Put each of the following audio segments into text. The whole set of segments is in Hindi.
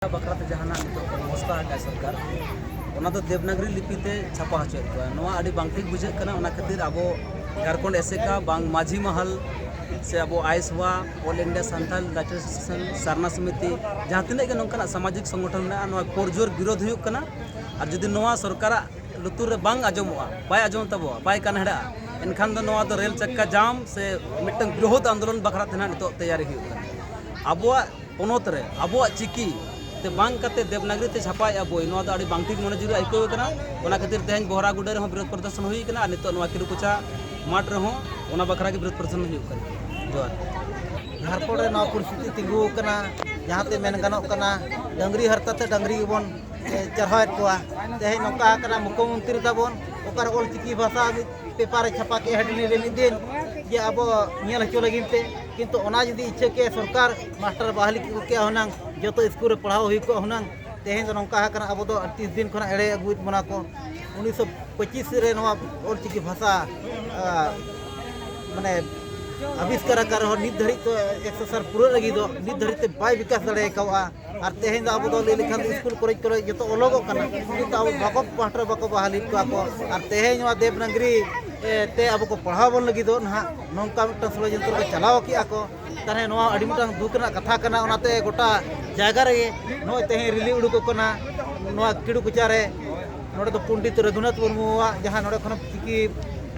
बकराते जहाना व्यवस्था है सरकार देवनागरी लिपिते छापा हचुए बांग ठीक बुझे खातिर अब झारखंड एसेका बांग माझी महल से अब आइस हुआ all India Santhal writer association सारना समिति जहाँ तीन नौका सामाजिक संगठन में पुरजोर विरोध होना और जुदी सरकार लुतुर बांग आजमोगा बाय आजम तबो बाय कानहड़ा एनखान दो रेल चक्का जाम से मिट्टन बृहद आंदोलन बखरा नित तैयारी अब पनत रे अब चिकी ते बांग कते देवनागरी ते छापाया बोई बांग ठीक मन जुरी आइकना खातिर तेज बहरागुड़ा रह विरोध प्रदर्शन होना नित किरुकुचा माठ रहा बखरा के विरोध प्रदर्शन जोर झारखंड परिस्थिति तिंगुना जहाँ ते मेन गाना डंगरी हरताते डंगरी बन चढ़ावेद को तेज नौका मुख्यमंत्री ताबन ओकर ऑलचिकी भाषा पेपर छापा के हेडली मिद दिन जे अब नियल हचो लगिनते किंतु जुदी इच्छा के सरकार मास्टर बहाली के हुना जो स्कूल पढ़ाओ हुना तेज नौका अब 30 दिन खना एड़े अगुत बना को 1925 ऑलचिकी भाषा माने आविष्कार नित धरी तो एक्सरसाइज पूरा लगी नित धरी बाय विकास दाड़ा और तेज अब लेखान स्कूल कॉलेज को जो अलग किंतु अब बाको पास्टर बाको बहाली और तेज देवनागरी ते अब को पढ़ाव बन लगी ना नौका षड्यंत्र को चलाव किया को ताने दुख कथा गोटा जगह रे नई तेज रिली उड़ूकना किड़ुकुचारे नोड़े पंडित रघुनाथ मुर्मू जहाँ नोड़े खन चिकी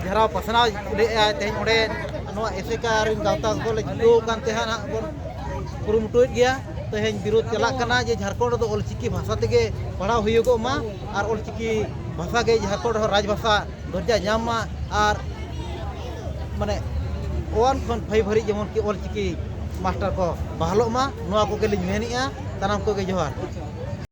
झराव पसनाव तेज ओडे एसेका गावता को जुटान बन कुरुमुटुए गया तेज विरोध चलना जे झारखंड तो ऑलचिकी भाषा तेगे पढ़ाव हुआ और ऑलचिकी भाषा के झारखंड राजभाषा दर्जा जामा और माने 1 खन 5 हरी जेमन कि ऑलचिकी मास्टर को बहालोमा को तनाम को जोहार।